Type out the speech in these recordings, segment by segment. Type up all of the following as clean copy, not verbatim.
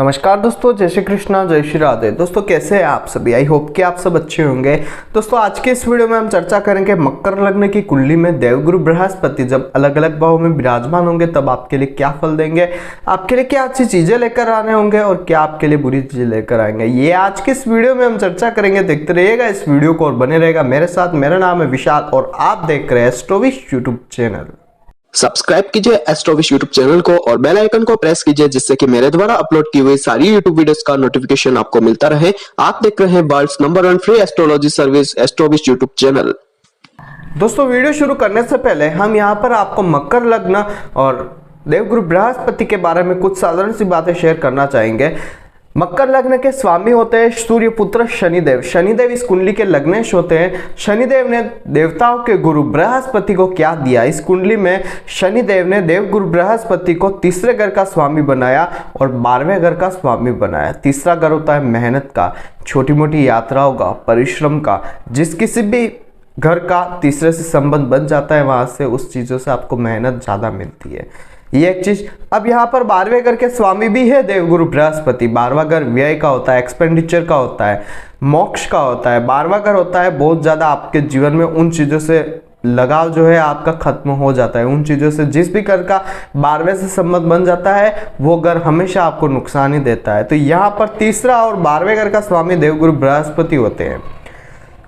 नमस्कार दोस्तों, जय श्री कृष्णा, जय श्री राधे। दोस्तों कैसे हैं आप सभी? आई होप कि आप सब अच्छे होंगे। दोस्तों आज के इस वीडियो में हम चर्चा करेंगे मकर लग्न की कुंडली में देवगुरु बृहस्पति जब अलग अलग भाव में विराजमान होंगे तब आपके लिए क्या फल देंगे, आपके लिए क्या अच्छी चीजें लेकर आने होंगे और क्या आपके लिए बुरी चीजें लेकर आएंगे, ये आज के इस वीडियो में हम चर्चा करेंगे। देखते रहिएगा इस वीडियो को और बने रहेगा मेरे साथ। मेरा नाम है विशाल और आप देख रहे हैं एस्ट्रोविश यूट्यूब चैनल। सब्सक्राइब कीजिए एस्ट्रोविश यूट्यूब चैनल को और बेल आइकन को प्रेस कीजिए जिससे कि मेरे द्वारा अपलोड की हुई सारी यूट्यूब वीडियोस का नोटिफिकेशन आपको मिलता रहे। आप देख रहे हैं world's number 1 free astrology service Astrowish YouTube channel. दोस्तों वीडियो शुरू करने से पहले हम यहाँ पर आपको मकर लग्न और देवगुरु बृहस्पति के बारे में कुछ साधारण सी बातें शेयर करना चाहेंगे। मकर लग्न के स्वामी होते हैं सूर्य पुत्र शनिदेव। शनिदेव इस कुंडली के लग्नेश होते हैं। शनिदेव ने देवताओं के गुरु बृहस्पति को क्या दिया? इस कुंडली में शनिदेव ने देवगुरु बृहस्पति को तीसरे घर का स्वामी बनाया और 12वें घर का स्वामी बनाया। तीसरा घर होता है मेहनत का, छोटी मोटी यात्राओं का, परिश्रम का। जिस किसी भी घर का तीसरे से संबंध बन जाता है वहां से उस चीजों से आपको मेहनत ज्यादा मिलती है, ये एक चीज। अब यहाँ पर 12वें घर के स्वामी भी है देवगुरु बृहस्पति। 12वां घर व्यय का होता है, एक्सपेंडिचर का होता है, मोक्ष का होता है। 12वां घर होता है बहुत ज्यादा आपके जीवन में उन चीजों से लगाव जो है आपका खत्म हो जाता है। उन चीजों से जिस भी घर का 12वें से संबंध बन जाता है वो घर हमेशा आपको नुकसान ही देता है। तो यहाँ पर तीसरा और 12वें घर का स्वामी देवगुरु बृहस्पति होते हैं।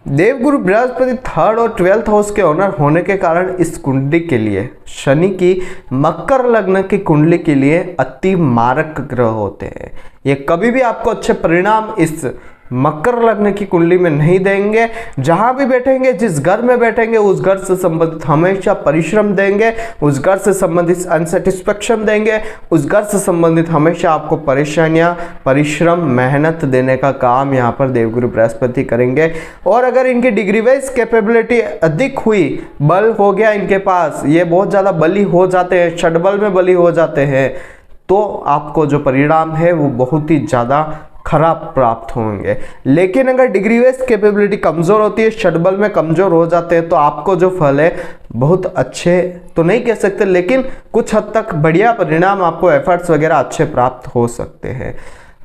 देवगुरु बृहस्पति 3rd और 12th हाउस के ओनर होने के कारण इस कुंडली के लिए शनि की मकर लग्न की कुंडली के लिए अति मारक ग्रह होते हैं। ये कभी भी आपको अच्छे परिणाम इस मकर लग्न की कुंडली में नहीं देंगे। जहां भी बैठेंगे, जिस घर में बैठेंगे उस घर से संबंधित हमेशा परिश्रम देंगे, उस घर से संबंधित अनसेटिस्फेक्शन देंगे, उस घर से संबंधित हमेशा आपको परेशानियां, परिश्रम, मेहनत देने का काम यहाँ पर देवगुरु बृहस्पति करेंगे। और अगर इनकी डिग्री वाइज कैपेबिलिटी अधिक हुई, बल हो गया इनके पास, ये बहुत ज्यादा बली हो जाते हैं, षड्बल में बली हो जाते हैं, तो आपको जो परिणाम है वो बहुत ही ज्यादा खराब प्राप्त होंगे। लेकिन अगर डिग्री वाइज कैपेबिलिटी कमजोर होती है, षड्बल में कमजोर हो जाते हैं, तो आपको जो फल है बहुत अच्छे तो नहीं कह सकते लेकिन कुछ हद तक बढ़िया परिणाम, आपको एफर्ट्स वगैरह अच्छे प्राप्त हो सकते हैं।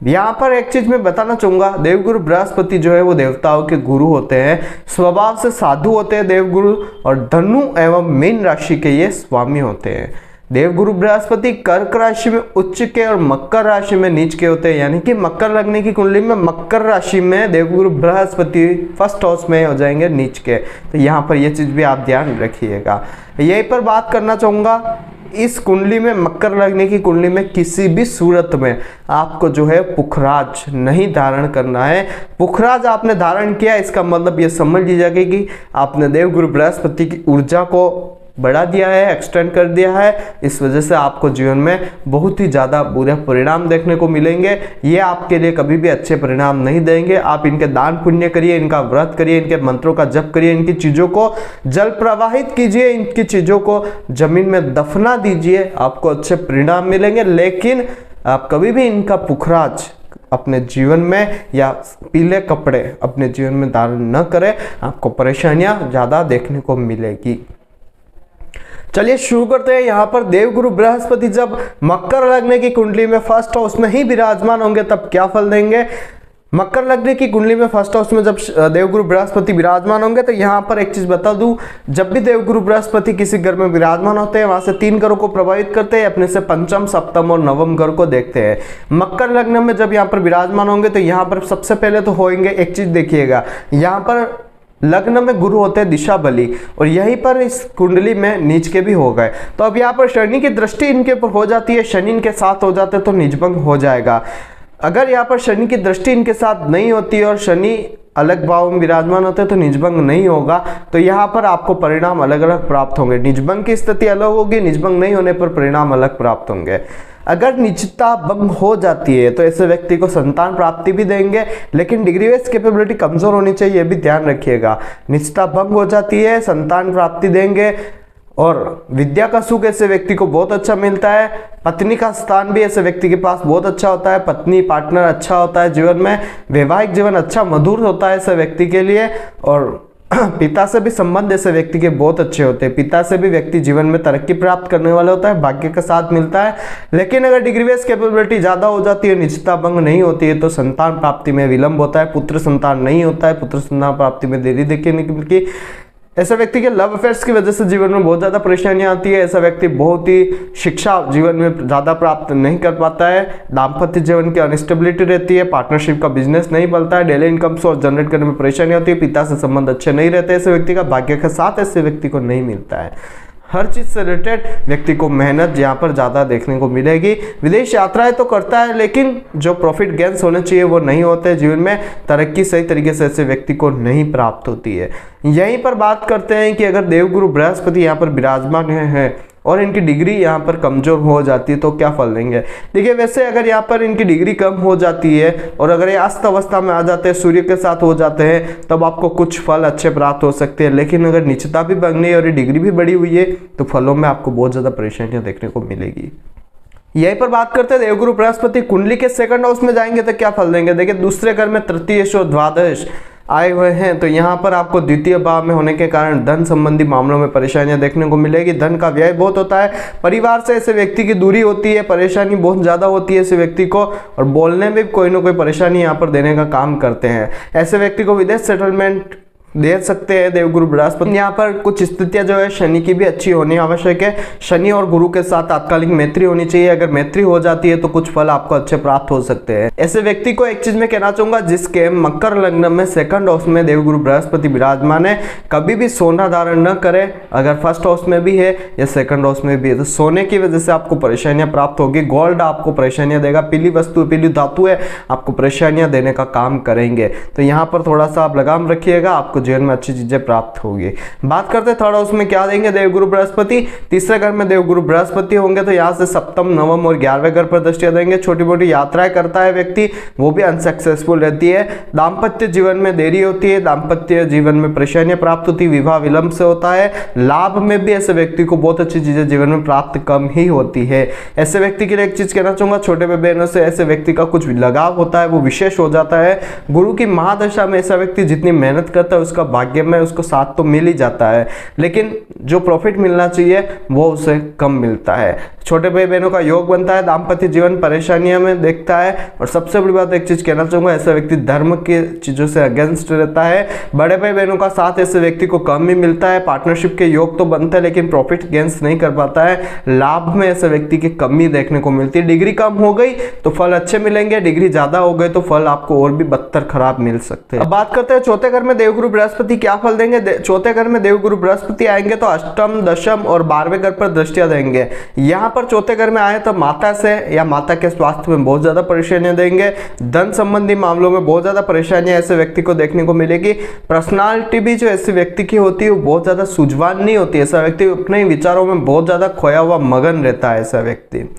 यहाँ पर एक चीज मैं बताना चाहूंगा, देवगुरु बृहस्पति जो है वो देवताओं के गुरु होते हैं, स्वभाव से साधु होते हैं देवगुरु, और धनु एवं मीन राशि के ये स्वामी होते हैं। देवगुरु बृहस्पति कर्क राशि में उच्च के और मकर राशि में नीच के होते हैं, यानी कि मकर लगने की कुंडली में मकर राशि में देवगुरु बृहस्पति 1st हाउस में हो जाएंगे नीच के। तो यहाँ पर ये चीज भी आप ध्यान रखिएगा। यहीं पर बात करना चाहूंगा, इस कुंडली में मकर लगने की कुंडली में किसी भी सूरत में आपको जो है पुखराज नहीं धारण करना है। पुखराज आपने धारण किया इसका मतलब ये समझ लीजिए कि आपने देवगुरु बृहस्पति की ऊर्जा को बढ़ा दिया है, एक्सटेंड कर दिया है। इस वजह से आपको जीवन में बहुत ही ज़्यादा बुरे परिणाम देखने को मिलेंगे। ये आपके लिए कभी भी अच्छे परिणाम नहीं देंगे। आप इनके दान पुण्य करिए, इनका व्रत करिए, इनके मंत्रों का जप करिए, इनकी चीज़ों को जल प्रवाहित कीजिए, इनकी चीज़ों को जमीन में दफना दीजिए, आपको अच्छे परिणाम मिलेंगे। लेकिन आप कभी भी इनका पुखराज अपने जीवन में या पीले कपड़े अपने जीवन में धारण न करें, आपको परेशानियां ज़्यादा देखने को मिलेगी। चलिए शुरू करते हैं। यहाँ पर देवगुरु बृहस्पति जब मकर लग्न की कुंडली में 1st हाउस में ही विराजमान होंगे तब क्या फल देंगे? मकर लग्न की कुंडली में 1st हाउस में जब देवगुरु बृहस्पति विराजमान होंगे तो यहाँ पर एक चीज बता दूं, जब भी देवगुरु बृहस्पति किसी घर में विराजमान होते हैं वहां से 3 घरों को प्रभावित करते हैं, अपने से 5th, 7th और 9th घर को देखते हैं। मकर लग्न में जब यहाँ पर विराजमान होंगे तो यहाँ पर सबसे पहले तो होंगे, एक चीज देखिएगा, यहाँ पर लग्न में गुरु होते हैं दिशा बली और यहीं पर इस कुंडली में नीच के भी हो गए। तो अब यहाँ पर शनि की दृष्टि इनके ऊपर हो जाती है, शनि इनके साथ हो जाते तो निजभंग हो जाएगा। अगर यहाँ पर शनि की दृष्टि इनके साथ नहीं होती और शनि अलग भाव में विराजमान होते तो निजभंग नहीं होगा, तो यहाँ पर आपको परिणाम अलग अलग प्राप्त होंगे। निजभंग की स्थिति अलग होगी, निजभंग नहीं होने पर परिणाम अलग प्राप्त होंगे। अगर निजता भंग हो जाती है तो ऐसे व्यक्ति को संतान प्राप्ति भी देंगे, लेकिन डिग्री वाइज कैपेबिलिटी कमजोर होनी चाहिए, ये भी ध्यान रखिएगा। निजता भंग हो जाती है, संतान प्राप्ति देंगे और विद्या का सुख ऐसे व्यक्ति को बहुत अच्छा मिलता है। पत्नी का स्थान भी ऐसे व्यक्ति के पास बहुत अच्छा होता है, पत्नी पार्टनर अच्छा होता है जीवन में, वैवाहिक जीवन अच्छा मधुर होता है ऐसे व्यक्ति के लिए। और पिता से भी संबंध ऐसे व्यक्ति के बहुत अच्छे होते हैं। पिता से भी व्यक्ति जीवन में तरक्की प्राप्त करने वाला होता है, भाग्य का साथ मिलता है। लेकिन अगर डिग्री बेस कैपेबिलिटी ज़्यादा हो जाती है, निजता भंग नहीं होती है, तो संतान प्राप्ति में विलंब होता है, पुत्र संतान नहीं होता है, पुत्र संतान प्राप्ति में देरी देखने की। ऐसा व्यक्ति के लव अफेयर्स की वजह से जीवन में बहुत ज़्यादा परेशानियां आती है। ऐसा व्यक्ति बहुत ही शिक्षा जीवन में ज़्यादा प्राप्त नहीं कर पाता है। दाम्पत्य जीवन की अनस्टेबिलिटी रहती है, पार्टनरशिप का बिजनेस नहीं बनता है, डेली इनकम सोर्स जनरेट करने में परेशानी होती है, पिता से संबंध अच्छे नहीं रहते। ऐसे व्यक्ति का भाग्य का साथ ऐसे व्यक्ति को नहीं मिलता है। हर चीज़ से रिलेटेड व्यक्ति को मेहनत यहाँ पर ज़्यादा देखने को मिलेगी। विदेश यात्राएं तो करता है, लेकिन जो प्रॉफिट गेन्स होने चाहिए वो नहीं होते। जीवन में तरक्की सही तरीके से ऐसे व्यक्ति को नहीं प्राप्त होती है। यहीं पर बात करते हैं कि अगर देवगुरु बृहस्पति यहाँ पर विराजमान है और इनकी डिग्री यहाँ पर कमज़ोर हो जाती है तो क्या फल देंगे। देखिए, वैसे अगर यहाँ पर इनकी डिग्री कम हो जाती है और अगर ये अस्त अवस्था में आ जाते हैं, सूर्य के साथ हो जाते हैं, तब आपको कुछ फल अच्छे प्राप्त हो सकते हैं। लेकिन अगर निचता भी भंग नहीं और ये डिग्री भी बढ़ी हुई है तो फलों में आपको बहुत ज़्यादा परेशानियाँ देखने को मिलेगी। यहीं पर बात करते हैं देवगुरु बृहस्पति कुंडली के सेकंड हाउस में जाएंगे तो क्या फल देंगे। देखिए, दूसरे घर में तृतीय और द्वादश आए हुए हैं तो यहाँ पर आपको द्वितीय भाव में होने के कारण धन संबंधी मामलों में परेशानियां देखने को मिलेगी। धन का व्यय बहुत होता है, परिवार से ऐसे व्यक्ति की दूरी होती है, परेशानी बहुत ज़्यादा होती है ऐसे व्यक्ति को, और बोलने में भी कोई ना कोई परेशानी यहाँ पर देने का काम करते हैं। ऐसे व्यक्ति को विदेश सेटलमेंट दे सकते हैं देवगुरु बृहस्पति। यहाँ पर कुछ स्थितियां जो है शनि की भी अच्छी होनी आवश्यक है। शनि और गुरु के साथ तात्कालिक मैत्री होनी चाहिए। अगर मैत्री हो जाती है तो कुछ फल आपको अच्छे प्राप्त हो सकते हैं। ऐसे व्यक्ति को एक चीज मैं कहना चाहूंगा, जिसके मकर लग्न में सेकंड हाउस में देवगुरु बृहस्पति विराजमान है, कभी भी सोना धारण न करे। अगर फर्स्ट हाउस में भी है या सेकंड हाउस में भी है तो सोने की वजह से आपको परेशानियां प्राप्त होगी। गोल्ड आपको परेशानियां देगा, पीली वस्तु, पीली धातु है, आपको परेशानियां देने का काम करेंगे। तो यहाँ पर थोड़ा सा आप लगाम रखिएगा, आपको जीवन में अच्छी चीजें प्राप्त होगी। बात करते हैं थर्ड हाउस में क्या देंगे देवगुरु बृहस्पति। तीसरे घर में देवगुरु बृहस्पति होंगे तो यहाँ से सप्तम, नवम और 11वें घर पर दृष्टियां देंगे। छोटी मोटी यात्राएं करता है व्यक्ति, वो भी अनसक्सेसफुल रहती है। दाम्पत्य जीवन में देरी होती है, दाम्पत्य जीवन में परेशानियां प्राप्त होती है, विवाह विलंब से होता है। लाभ में भी ऐसे व्यक्ति को बहुत अच्छी चीजें जीवन में प्राप्त कम ही होती है। ऐसे व्यक्ति के लिए एक चीज कहना चाहूंगा, छोटे भाई बहनों से ऐसे व्यक्ति का कुछ लगाव होता है, वो विशेष हो जाता है। गुरु की महादशा में ऐसा व्यक्ति जितनी मेहनत करता है उसका भाग्य में उसको साथ तो मिल ही जाता है, लेकिन जो प्रॉफिट मिलना चाहिए वो उसे कम मिलता है। छोटे भाई बहनों का योग बनता है, दाम्पत्य जीवन परेशानियों में देखता है। और सबसे बड़ी बात एक चीज कहना चाहूंगा, ऐसा व्यक्ति धर्म की चीजों से अगेंस्ट रहता है। बड़े भाई बहनों का साथ ऐसे व्यक्ति को कम ही मिलता है। पार्टनरशिप के योग तो बनते हैं लेकिन प्रॉफिट गेंस नहीं कर पाता है। लाभ में ऐसे व्यक्ति की कमी देखने को मिलती है। डिग्री कम हो गई तो फल अच्छे मिलेंगे, डिग्री ज्यादा हो गए तो फल आपको और भी बदतर खराब मिल सकते हैं। अब बात करते हैं चौथे घर में देवगुरु बृहस्पति क्या फल देंगे। चौथे घर में देवगुरु बृहस्पति आएंगे तो अष्टम, दशम और 12वें घर पर दृष्टियां देंगे। यहाँ पर चौथे घर में आए तो माता से या माता के स्वास्थ्य में बहुत ज्यादा परेशानियां देंगे। धन संबंधी मामलों में बहुत ज्यादा परेशानियां ऐसे व्यक्ति को देखने को मिलेगी। पर्सनालिटी भी जो ऐसे व्यक्ति की होती है वो बहुत ज्यादा सुझवान नहीं होती। ऐसा व्यक्ति अपने विचारों में बहुत ज्यादा खोया हुआ मगन रहता है ऐसा व्यक्ति।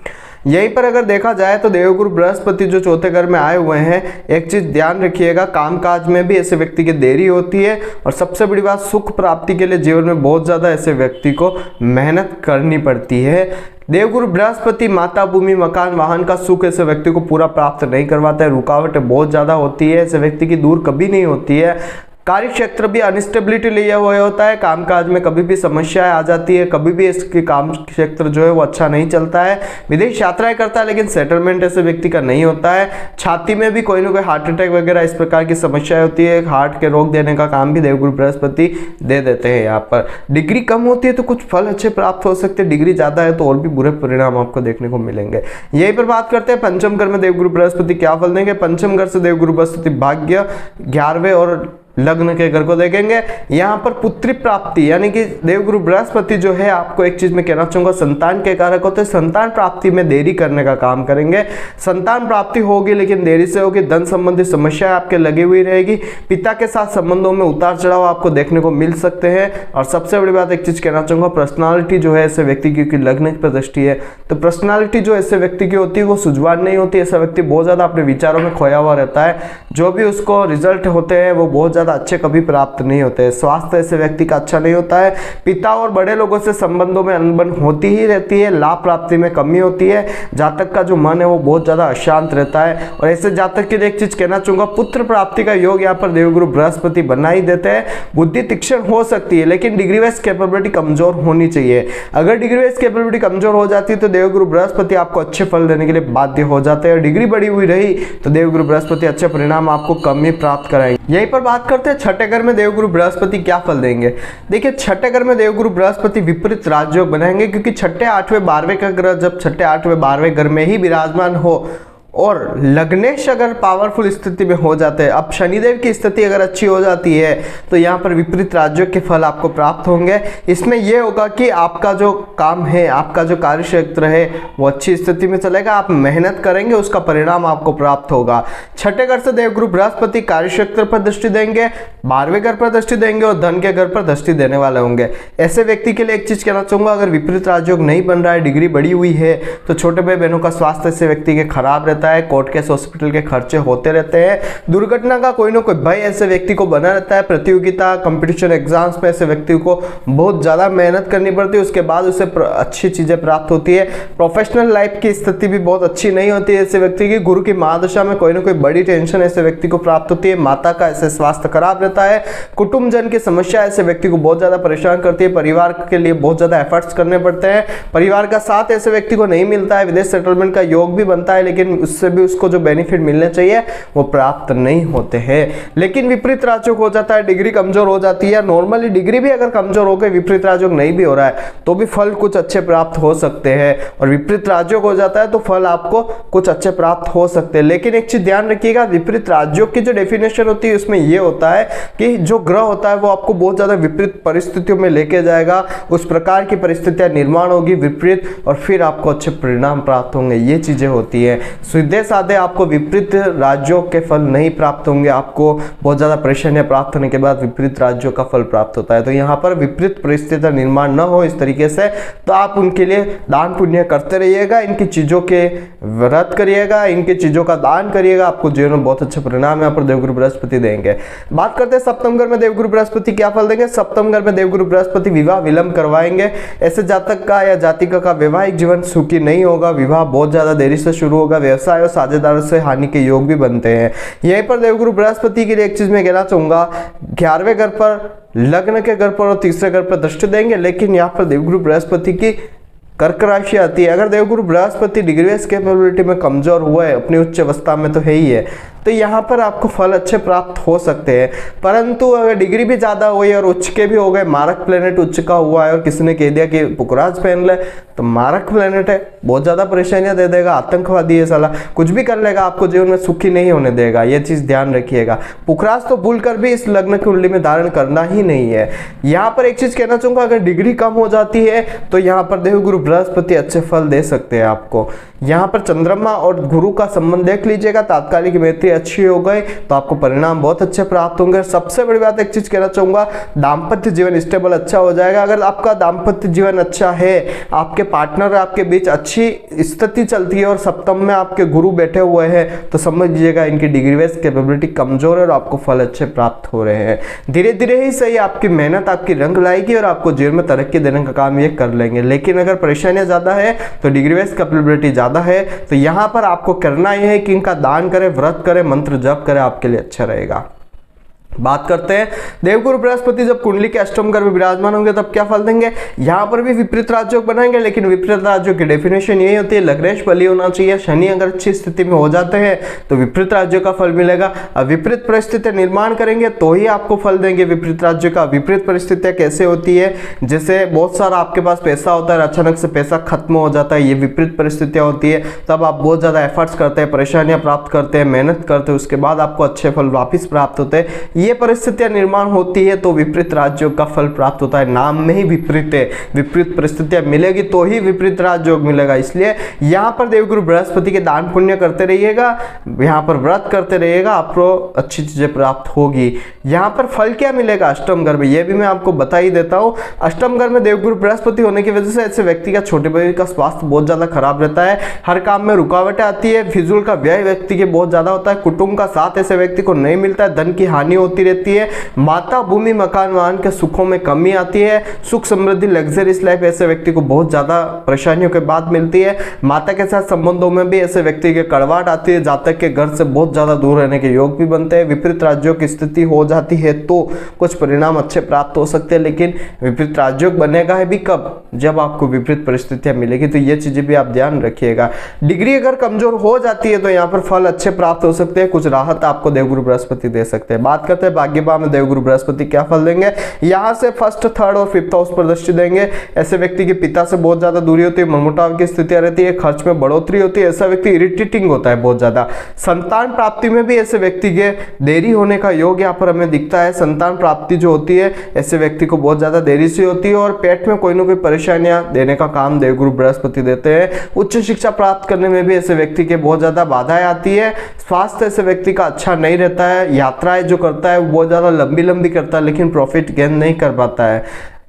यहीं पर अगर देखा जाए तो देवगुरु बृहस्पति जो चौथे घर में आए हुए हैं, एक चीज ध्यान रखिएगा, कामकाज में भी ऐसे व्यक्ति की देरी होती है। और सबसे बड़ी बात, सुख प्राप्ति के लिए जीवन में बहुत ज्यादा ऐसे व्यक्ति को मेहनत करनी पड़ती है। देवगुरु बृहस्पति माता, भूमि, मकान, वाहन का सुख ऐसे व्यक्ति को पूरा प्राप्त नहीं करवाता है। रुकावटें बहुत ज्यादा होती है, ऐसे व्यक्ति की दूर कभी नहीं होती है। कार्य क्षेत्र भी अनस्टेबिलिटी लिया हुआ होता है। कामकाज में कभी भी समस्याएं आ जाती है, कभी भी इसके काम क्षेत्र जो है वो अच्छा नहीं चलता है। विदेश यात्राएं करता है लेकिन सेटलमेंट ऐसे व्यक्ति का नहीं होता है। छाती में भी कोई ना कोई हार्ट अटैक वगैरह इस प्रकार की समस्याएं होती है। हार्ट के रोग देने का काम भी देवगुरु बृहस्पति दे देते हैं। यहाँ पर डिग्री कम होती है तो कुछ फल अच्छे प्राप्त हो सकते हैं, डिग्री ज्यादा है तो और भी बुरे परिणाम आपको देखने को मिलेंगे। यहीं पर बात करते हैं पंचम घर में देवगुरु बृहस्पति क्या फल देंगे। पंचम घर से देवगुरु बृहस्पति भाग्य, 11वें और लग्न के घर को देखेंगे। यहाँ पर पुत्री प्राप्ति, यानी कि देवगुरु बृहस्पति जो है, आपको एक चीज में कहना चाहूंगा, संतान के कारक होते हैं। संतान प्राप्ति में देरी करने का काम करेंगे। संतान प्राप्ति होगी लेकिन देरी से होगी। धन संबंधी समस्या आपके लगी हुई रहेगी। पिता के साथ संबंधों में उतार चढ़ाव आपको देखने को मिल सकते हैं। और सबसे बड़ी बात एक चीज कहना चाहूंगा, पर्सनालिटी जो है ऐसे व्यक्ति की, लग्न पर दृष्टि है तो पर्सनालिटी जो ऐसे व्यक्ति की होती है वो सुझवान नहीं होती। ऐसा व्यक्ति बहुत ज्यादा अपने विचारों में खोया हुआ रहता है। जो भी उसको रिजल्ट होते हैं वो बहुत ज़्यादा अच्छे कभी प्राप्त नहीं होते हैं। स्वास्थ्य ऐसे व्यक्ति का अच्छा नहीं होता है। पिता और बड़े लोगों से संबंधों में अनबन होती ही रहती है। लाभ प्राप्ति में कमी होती है। जातक का जो मन है वो बहुत ज़्यादा अशांत रहता है। और ऐसे जातक के लिए एक चीज़ कहना चाहूँगा, पुत्र प्राप्ति का योग यहाँ पर देवगुरु बृहस्पति बना ही देते हैं। बुद्धि तीक्ष्ण हो सकती है लेकिन डिग्री वाइज कैपेबिलिटी कमजोर होनी चाहिए। अगर डिग्री वाइज कैपेबिलिटी कमजोर हो जाती है तो देवगुरु बृहस्पति आपको अच्छे फल देने के लिए बाध्य हो जाते हैं। और डिग्री बढ़ी हुई रही तो देवगुरु बृहस्पति अच्छे परिणाम आपको कम ही प्राप्त कराएंगे। यहीं पर बात करते हैं छठे घर में देवगुरु बृहस्पति क्या फल देंगे। देखिए, छठे घर में देवगुरु बृहस्पति विपरीत राजयोग बनाएंगे, क्योंकि छठे 8वें 12वें का ग्रह जब छठे 8वें 12वें घर में ही विराजमान हो और लग्नेश अगर पावरफुल स्थिति में हो जाते हैं, अब शनिदेव की स्थिति अगर अच्छी हो जाती है तो यहाँ पर विपरीत राज्यों के फल आपको प्राप्त होंगे। इसमें यह होगा कि आपका जो काम है, आपका जो कार्य क्षेत्र है वो अच्छी स्थिति में चलेगा। आप मेहनत करेंगे, उसका परिणाम आपको प्राप्त होगा। छठे घर से देवगुरु बृहस्पति कार्य क्षेत्र पर दृष्टि देंगे, 12वें घर पर दृष्टि देंगे और धन के घर पर दृष्टि देने वाले होंगे। ऐसे व्यक्ति के लिए एक चीज कहना चाहूंगा, अगर विपरीत राजयोग नहीं बन रहा है, डिग्री बढ़ी हुई है, तो छोटे भाई बहनों का स्वास्थ्य ऐसे व्यक्ति के खराब रहता है। कोर्ट केस हॉस्पिटल के खर्चे होते रहते हैं। दुर्घटना का कोई ना कोई भय ऐसे व्यक्ति को बना रहता है। प्रतियोगिता कंपटीशन एग्जाम्स में ऐसे व्यक्ति को बहुत ज्यादा मेहनत करनी पड़ती है, उसके बाद उसे अच्छी चीजें प्राप्त होती है। प्रोफेशनल लाइफ की स्थिति भी बहुत अच्छी नहीं होती है ऐसे व्यक्ति की। गुरु की महादशा में कोई ना कोई बड़ी टेंशन ऐसे व्यक्ति को प्राप्त होती है। माता का ऐसे स्वास्थ्य खराब रहता है। कुटुंब जन की समस्या ऐसे व्यक्ति को बहुत ज्यादा परेशान करती है। परिवार के लिए बहुत ज्यादा एफर्ट्स करने पड़ते हैं। परिवार का साथ ऐसे व्यक्ति को नहीं मिलता है। विदेश सेटलमेंट का योग भी बनता है लेकिन उससे भी उसको जो बेनिफिट मिलने चाहिए वो प्राप्त नहीं होते हैं। लेकिन विपरीत राजयोग हो जाता है, डिग्री कमजोर हो जाती है। नॉर्मली डिग्री भी अगर कमजोर हो गई, विपरीत राजयोग नहीं भी हो रहा है तो भी फल कुछ अच्छे प्राप्त हो सकते हैं। और विपरीत राजयोग हो जाता है तो फल आपको कुछ अच्छे प्राप्त हो सकते हैं। लेकिन एक चीज ध्यान रखिएगा, विपरीत राजयोग की जो डेफिनेशन होती है उसमें यह होता है कि जो ग्रह होता है वो आपको बहुत ज्यादा विपरीत परिस्थितियों में लेके जाएगा। उस प्रकार की परिस्थितियां निर्माण होगी विपरीत, और फिर आपको अच्छे परिणाम प्राप्त होंगे। ये चीजें होती है। सीधे साधे आपको विपरीत राज्यों के फल नहीं प्राप्त होंगे। आपको बहुत ज्यादा परेशानियां प्राप्त होने के बाद विपरीत राज्यों का फल प्राप्त होता है। तो यहाँ पर विपरीत परिस्थितियां निर्माण न हो इस तरीके से, तो आप उनके लिए दान पुण्य करते रहिएगा, इनकी चीजों के व्रत करिएगा, इनकी चीजों का दान करिएगा। आपको जीवन में बहुत अच्छे परिणाम यहाँ पर देवगुरु बृहस्पति देंगे। बात करते हैं सप्तम घर में देवगुरु बृहस्पति क्या फल देंगे। सप्तम घर में देवगुरु बृहस्पति विवाह विलंब करवाएंगे। ऐसे जातक का या जातिका का वैवाहिक जीवन सुखी नहीं होगा। विवाह बहुत ज्यादा देरी से शुरू होगा। व्यवसाय और साझेदारों से हानि के योग भी बनते हैं। यहीं पर देवगुरु बृहस्पति के लिए एक चीज मैं कहना चाहूंगा, 11वें घर पर, लग्न के घर पर और तीसरे घर पर दृष्टि देंगे। लेकिन यहाँ पर देवगुरु बृहस्पति की कर्क राशि आती है। अगर देवगुरु बृहस्पति डिग्री वाइज कैपेबिलिटी में कमजोर हुआ है, अपनी उच्च अवस्था में तो है ही है, तो यहाँ पर आपको फल अच्छे प्राप्त हो सकते हैं। परंतु अगर डिग्री भी ज्यादा हुई और उच्च के भी हो गए, मारक प्लेनेट उच्च का हुआ है और किसी ने कह दिया कि पुखराज पहन ले, तो मारक प्लेनेट है, बहुत ज्यादा परेशानियां दे देगा, आतंकवादी है साला, कुछ भी कर लेगा, आपको जीवन में सुखी नहीं होने देगा। ये चीज ध्यान रखिएगा। पुखराज तो भूल कर भी इस लग्न की कुंडली में धारण करना ही नहीं है। यहाँ पर एक चीज कहना चाहूंगा, अगर डिग्री कम हो जाती है तो यहाँ पर देवगुरु बृहस्पति अच्छे फल दे सकते हैं आपको। यहाँ पर चंद्रमा और गुरु का संबंध देख लीजिएगा, तात्कालिक मैत्री अच्छी हो गई तो आपको परिणाम बहुत अच्छे प्राप्त होंगे। सबसे बड़ी बात एक चीज कहना चाहूंगा, दाम्पत्य जीवन स्टेबल अच्छा हो जाएगा। अगर आपका दाम्पत्य जीवन अच्छा है, आपके पार्टनर आपके बीच अच्छी स्थिति चलती है और सप्तम में आपके गुरु बैठे हुए हैं, तो समझ लीजिएगा इनकी डिग्री वाइज कैपेबिलिटी कमजोर है और आपको फल अच्छे प्राप्त हो रहे हैं। धीरे धीरे ही सही आपकी मेहनत आपकी रंग लाएगी और आपको जीवन में तरक्की देने का काम ये कर लेंगे। लेकिन अगर परेशानियां ज्यादा है तो डिग्री वाइज कैपेबिलिटी ज्यादा है, तो यहां पर आपको करना यह है कि इनका दान करें, व्रत करें, मंत्र जप करें, आपके लिए अच्छा रहेगा। बात करते हैं देवगुरु बृहस्पति जब कुंडली के अष्टम घर में विराजमान होंगे तब क्या फल देंगे। यहां पर भी विपरीत राजयोग बनाएंगे, लेकिन विपरीत राजयोग की डेफिनेशन यही होती है, लग्नेश बली होना चाहिए। शनि अगर अच्छी स्थिति में हो जाते हैं तो विपरीत राज्यों का फल मिलेगा। अब विपरीत परिस्थितियां निर्माण करेंगे तो ही आपको फल देंगे विपरीत राज्य का। विपरीत परिस्थितियां कैसे होती है, जैसे बहुत सारा आपके पास पैसा होता है, अचानक से पैसा खत्म हो जाता है, ये विपरीत परिस्थितियां होती है। तब आप बहुत ज्यादा एफर्ट्स करते हैं, परेशानियां प्राप्त करते हैं, मेहनत करते हैं, उसके बाद आपको अच्छे फल वापिस प्राप्त होते हैं। ये परिस्थितियां निर्माण होती है तो विपरीत राजयोग का फल प्राप्त होता है। नाम में ही विपरीत है, विपरीत परिस्थितियां मिलेगी तो ही विपरीत राजयोग मिलेगा। इसलिए यहाँ पर देवगुरु बृहस्पति के दान पुण्य करते रहिएगा, यहाँ पर व्रत करते रहिएगा, आपको अच्छी चीजें प्राप्त होगी। यहाँ पर फल क्या मिलेगा अष्टम घर में, यह भी मैं आपको बता ही देता हूँ। अष्टम घर में देवगुरु बृहस्पति होने की वजह से ऐसे व्यक्ति का, छोटे भाई का स्वास्थ्य बहुत ज्यादा खराब रहता है। हर काम में रुकावटें आती है, फिजूल का व्यय व्यक्ति के बहुत ज्यादा होता है, कुटुंब का साथ ऐसे व्यक्ति को नहीं मिलता है, धन की हानि होती होती रहती है। माता, भूमि, मकान, वाहन के सुखों में कमी आती है। सुख, समृद्धि, लग्जरीज लाइफ ऐसे व्यक्ति को बहुत ज्यादा परेशानियों के बाद मिलती है। माता के साथ संबंधों में भी ऐसे व्यक्ति के कड़वाहट आती है। जातक के घर से बहुत ज्यादा दूर रहने के योग भी बनते हैं। विपरीत राज्यों की स्थिति हो जाती है तो कुछ परिणाम अच्छे प्राप्त हो सकते हैं, लेकिन विपरीत राजयोग बनेगा है भी कब, जब आपको विपरीत परिस्थितियां मिलेगी। तो ये चीजें भी आप ध्यान रखिएगा। डिग्री अगर कमजोर हो जाती है तो यहाँ पर फल अच्छे प्राप्त हो सकते हैं, कुछ राहत आपको देवगुरु बृहस्पति दे सकते हैं। बात करते हैं भाग्य भाव में देवगुरु बृहस्पति क्या फल देंगे। यहाँ से फर्स्ट, थर्ड और फिफ्थ हाउस पर दृष्टि देंगे। ऐसे व्यक्ति के पिता से बहुत ज्यादा दूरी होती है, मनमुटाव की स्थितियां रहती है, खर्च में बढ़ोतरी होती है। ऐसा व्यक्ति इरिटेटिंग होता है बहुत ज्यादा। संतान प्राप्ति में भी ऐसे व्यक्ति के देरी होने का योग यहाँ पर हमें दिखता है। संतान प्राप्ति जो होती है ऐसे व्यक्ति को बहुत ज्यादा देरी से होती है और पेट में कोई ना कोई परेशानियां देने का काम देवगुरु बृहस्पति देते हैं। उच्च शिक्षा प्राप्त करने में भी ऐसे व्यक्ति के बहुत ज्यादा बाधाएं आती है। स्वास्थ्य ऐसे व्यक्ति का अच्छा नहीं रहता है। यात्राएं जो करता है वो बहुत ज्यादा लंबी लंबी करता है, लेकिन प्रॉफिट गेन नहीं कर पाता है।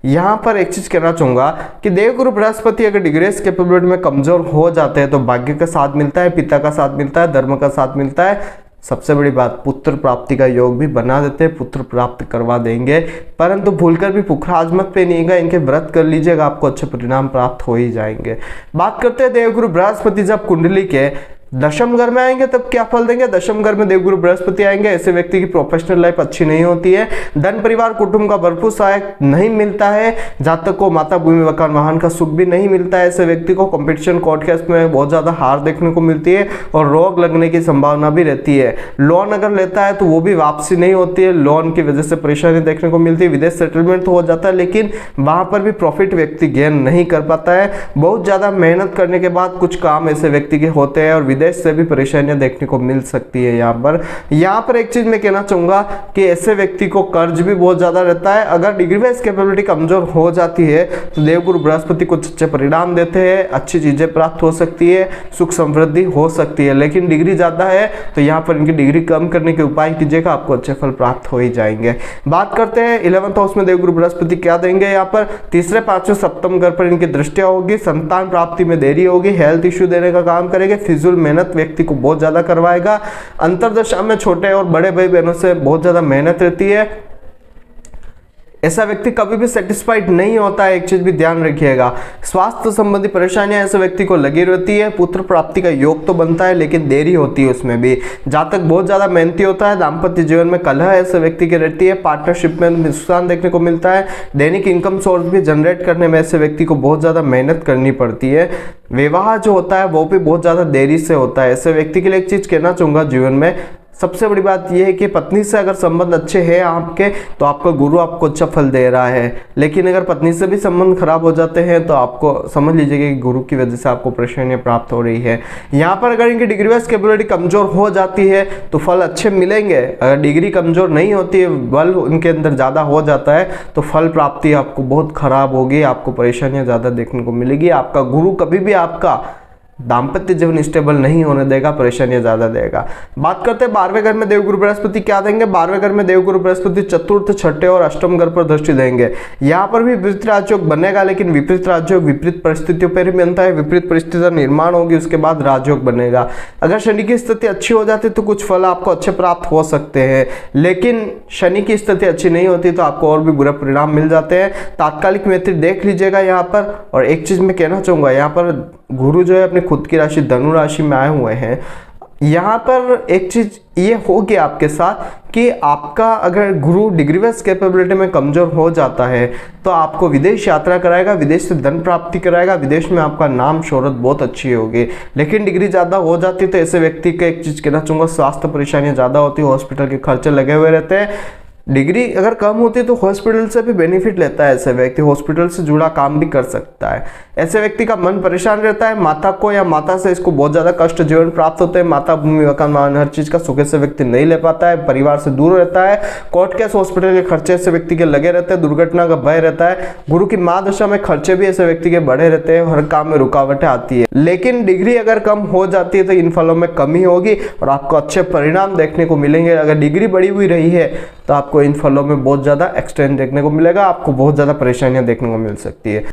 यहाँ पर एक चीज कहना चाहूंगा कि देवगुरु बृहस्पति अगर डिग्रीज कैपेबिलिटी में कमजोर हो जाते हैं तो भाग्य का साथ मिलता है, पिता का साथ मिलता है, धर्म का साथ मिलता है। सबसे बड़ी बात, पुत्र प्राप्ति का योग भी बना देते हैं, पुत्र प्राप्त करवा देंगे। परंतु भूलकर भी पुखराज मत पहनिएगा, इनके व्रत कर लीजिएगा, आपको अच्छे परिणाम प्राप्त हो ही जाएंगे। बात करते हैं देवगुरु बृहस्पति जब कुंडली के दशम घर में आएंगे तब क्या फल देंगे। दशम घर में देवगुरु बृहस्पति आएंगे, ऐसे व्यक्ति की प्रोफेशनल लाइफ अच्छी नहीं होती है। धन, परिवार, कुटुंब का भरपूर सहायक नहीं मिलता है। जातक को माता, भूमि, मकान, वाहन का सुख भी नहीं मिलता है। ऐसे व्यक्ति को कंपटीशन, कोर्ट केस में बहुत ज्यादा हार देखने को मिलती है और रोग लगने की संभावना भी रहती है। लोन अगर लेता है तो वो भी वापसी नहीं होती है, लोन की वजह से परेशानी देखने को मिलती है। विदेश सेटलमेंट तो हो जाता है, लेकिन वहां पर भी प्रॉफिट व्यक्ति गेन नहीं कर पाता है। बहुत ज्यादा मेहनत करने के बाद कुछ काम ऐसे व्यक्ति के होते हैं और विदेश से भी परेशानियां देखने को मिल सकती है। यहाँ पर एक चीज मैं कहना चाहूंगा कि ऐसे व्यक्ति को कर्ज भी बहुत ज्यादा रहता है। अगर डिग्री वाइज कैपेबिलिटी कमजोर हो जाती है तो देवगुरु बृहस्पति कुछ अच्छे परिणाम देते हैं, अच्छी चीजें प्राप्त हो सकती है, सुख समृद्धि हो सकती है। लेकिन डिग्री ज्यादा है तो यहाँ पर इनकी डिग्री कम करने के उपाय कीजिएगा, आपको अच्छे फल प्राप्त हो ही जाएंगे। बात करते हैं 11th हाउस में देवगुरु बृहस्पति क्या देंगे। यहाँ पर तीसरे, पांचवें, सप्तम घर पर इनकी दृष्टियां होगी। संतान प्राप्ति में देरी होगी, हेल्थ इश्यू देने का काम करेंगे, फिजूल मेहनत व्यक्ति को बहुत ज्यादा करवाएगा। अंतरदशा में छोटे और बड़े भाई बहनों से बहुत ज्यादा मेहनत रहती है। ऐसा व्यक्ति कभी भी सेटिस्फाइड नहीं होता है, एक चीज भी ध्यान रखिएगा। स्वास्थ्य संबंधी परेशानियां ऐसे व्यक्ति को लगी रहती है। पुत्र प्राप्ति का योग तो बनता है लेकिन देरी होती है उसमें भी। जातक बहुत ज्यादा मेहनती होता है। दाम्पत्य जीवन में कलह ऐसे व्यक्ति की रहती है। पार्टनरशिप में नुकसान देखने को मिलता है। दैनिक इनकम सोर्स भी जनरेट करने में ऐसे व्यक्ति को बहुत ज्यादा मेहनत करनी पड़ती है। विवाह जो होता है वो भी बहुत ज्यादा देरी से होता है। ऐसे व्यक्ति के लिए एक चीज कहना चाहूंगा, जीवन में सबसे बड़ी बात यह है कि पत्नी से अगर संबंध अच्छे हैं आपके तो आपका गुरु आपको अच्छा फल दे रहा है। लेकिन अगर पत्नी से भी संबंध खराब हो जाते हैं तो आपको समझ लीजिए कि गुरु की वजह से आपको परेशानियां प्राप्त हो रही है। यहाँ पर अगर इनकी डिग्री वाइज कैपेबिलिटी कमजोर हो जाती है तो फल अच्छे मिलेंगे। अगर डिग्री कमजोर नहीं होती है, बल उनके अंदर ज्यादा हो जाता है तो फल प्राप्ति आपको बहुत खराब होगी, आपको परेशानियां ज्यादा देखने को मिलेगी। आपका गुरु कभी भी आपका दाम्पत्य जीवन स्टेबल नहीं होने देगा, परेशानियां ज्यादा देगा। बात करते हैं 12वें घर में देवगुरु बृहस्पति क्या देंगे। 12वें घर में देवगुरु बृहस्पति चतुर्थ, छठे और अष्टम घर पर दृष्टि देंगे। यहाँ पर भी विपरीत राजयोग बनेगा, लेकिन विपरीत राजयोग विपरीत परिस्थितियों पर ही बनता है। विपरीत परिस्थितियां निर्माण होगी, उसके बाद राजयोग बनेगा। अगर शनि की स्थिति अच्छी हो जाती तो कुछ फल आपको अच्छे प्राप्त हो सकते हैं, लेकिन शनि की स्थिति अच्छी नहीं होती तो आपको और भी बुरा परिणाम मिल जाते हैं। तात्कालिक मैत्री देख लीजिएगा यहाँ पर। और एक चीज मैं कहना चाहूंगा, यहाँ पर गुरु जो है अपनी खुद की राशि धनु राशि में आए हुए हैं। यहाँ पर एक चीज ये होगी आपके साथ कि आपका अगर गुरु डिग्री वाइज कैपेबिलिटी में कमजोर हो जाता है तो आपको विदेश यात्रा कराएगा, विदेश से धन प्राप्ति कराएगा, विदेश में आपका नाम शोहरत बहुत अच्छी होगी। लेकिन डिग्री ज्यादा हो जाती है तो ऐसे व्यक्ति का एक चीज कहना चाहूंगा, स्वास्थ्य परेशानियां ज्यादा होती है, हॉस्पिटल के खर्चे लगे हुए रहते हैं। डिग्री अगर कम होती है तो हॉस्पिटल से भी बेनिफिट लेता है ऐसे व्यक्ति, हॉस्पिटल से जुड़ा काम भी कर सकता है। ऐसे व्यक्ति का मन परेशान रहता है। माता को या माता से इसको बहुत ज्यादा कष्ट जीवन प्राप्त होते हैं। माता, भूमि, मकान, वाहन हर चीज का सुख से व्यक्ति नहीं ले पाता है, परिवार से दूर रहता है। कोर्ट केस, हॉस्पिटल के खर्चे ऐसे व्यक्ति के लगे रहते हैं, दुर्घटना का भय रहता है। गुरु की महादशा में खर्चे भी ऐसे व्यक्ति के बढ़े रहते हैं, हर काम में रुकावटें आती है। लेकिन डिग्री अगर कम हो जाती है तो इन फलों में कमी होगी और आपको अच्छे परिणाम देखने को मिलेंगे। अगर डिग्री बढ़ी हुई रही है तो आपको इन फलों में बहुत ज्यादा एक्सटेंड देखने को मिलेगा, आपको बहुत ज्यादा परेशानियां देखने को मिल सकती है।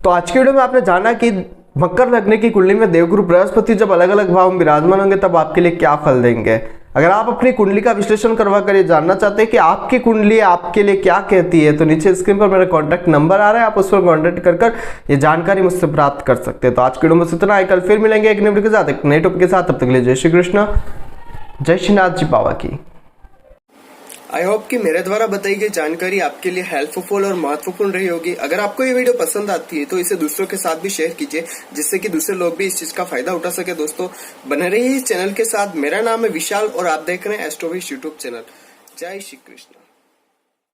तो आज की वीडियो में आपने जाना कि मकर लग्न की कुंडली में देवगुरु बृहस्पति जब अलग अलग भाव में विराजमान होंगे तब आपके लिए क्या फल देंगे। अगर आप अपनी कुंडली का विश्लेषण करवा कर ये जानना चाहते हैं कि आपकी कुंडली आपके लिए क्या कहती है, तो नीचे स्क्रीन पर मेरा कॉन्टैक्ट नंबर आ रहा है, आप उस पर कॉन्टैक्ट कर ये जानकारी मुझसे प्राप्त कर सकते हैं। तो आज की वीडियो में इतना है, कल फिर मिलेंगे एक नई वीडियो के साथ, एक नए टॉपिक के साथ। तब तक के लिए जय श्री कृष्ण, जय श्रीनाथ जी बाबा की। आई होप कि मेरे द्वारा बताई गई जानकारी आपके लिए हेल्पफुल और महत्वपूर्ण रही होगी। अगर आपको ये वीडियो पसंद आती है तो इसे दूसरों के साथ भी शेयर कीजिए, जिससे कि दूसरे लोग भी इस चीज का फायदा उठा सके। दोस्तों बने रहिए इस चैनल के साथ। मेरा नाम है विशाल और आप देख रहे हैं एस्ट्रोविश यूट्यूब चैनल। जय श्री कृष्ण।